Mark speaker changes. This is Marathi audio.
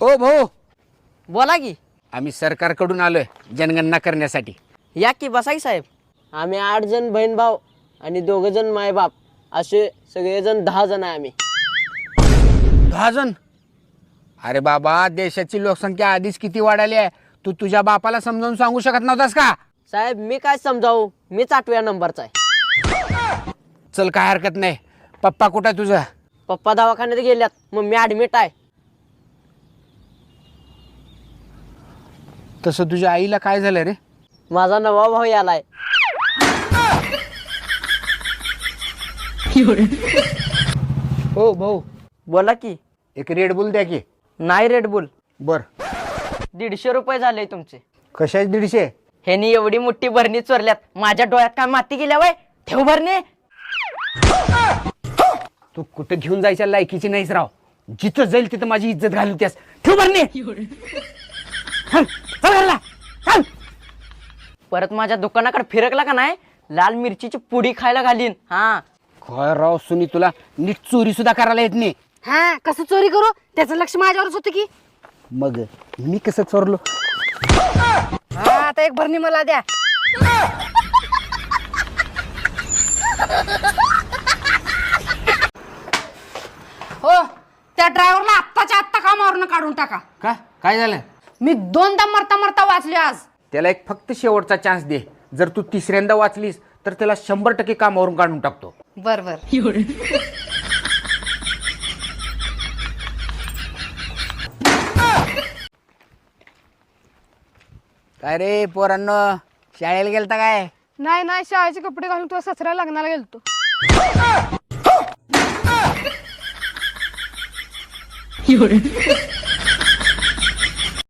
Speaker 1: ओ भाऊ,
Speaker 2: बोला की.
Speaker 1: आम्ही सरकारकडून आलोय जनगणना करण्यासाठी.
Speaker 2: या की बसा की साहेब. आम्ही 8 जण बहीण भाऊ आणि 2 जण मायबाप असे सगळेजण 10 जण आहे आम्ही.
Speaker 1: 10 जण? अरे बाबा, देशाची लोकसंख्या आधीच किती वाढाली आहे. तू तुझ्या बापाला समजावून सांगू शकत नव्हतास का?
Speaker 2: साहेब मी काय समजावू, मीच 8व्या नंबरचा आहे.
Speaker 1: चल, काय हरकत नाही. पप्पा कुठं आहे तुझा?
Speaker 2: पप्पा दवाखान्यात गेल्यात, मम्मी ॲडमिट आहे.
Speaker 1: तसं तुझ्या आईला काय झालं रे?
Speaker 2: माझा नवा भाऊ यालाय.
Speaker 1: हो भाऊ,
Speaker 2: बोला की.
Speaker 1: एक रेड बुल द्या की.
Speaker 2: नाही रेड बुल.
Speaker 1: बर.
Speaker 2: 150 रुपये झाले तुमचे.
Speaker 1: कशाच 150?
Speaker 2: ह्यानी एवढी मोठी भरणी चोरल्यात, माझ्या डोळ्यात काय माती गेल्या वय. ठेव भरणे.
Speaker 1: तू कुठं घेऊन जायच्या लायकीची नाहीस राव. जिथं जाईल तिथं माझी इज्जत घालवतेस. ठेव भरणे. चल, चल घरला, चल.
Speaker 2: परत माझ्या दुकानाकडे फिरकला का नाही, लाल मिरचीची पुडी खायला घालीन. हा.
Speaker 1: काय राव सुनी, तुला नीट चोरी सुद्धा करायला येत नाही.
Speaker 3: हा, कसं चोरी करू? त्याचं लक्ष माझ्यावरच होतं की.
Speaker 1: मग मी कसं चोरलो?
Speaker 3: हा, आता एक भरणी मला द्या. हो, त्या ड्रायव्हरला आत्ताच्या आत्ता कामावरनं काढून टाका.
Speaker 1: का? काय झालं?
Speaker 3: मी 2दा मरता मरता वाचले आज.
Speaker 1: त्याला एक फक्त शेवटचा चान्स दे. जर तू तिसऱ्यांदा वाचलीस तर त्याला 100% कामावरून काढून टाकतो.
Speaker 3: बर बर.
Speaker 1: काय रे पोरांनो, शाळेला गेलता काय?
Speaker 3: नाही नाही, शाळेचे कपडे घालून तुला ससरा लग्नाला गेलतो.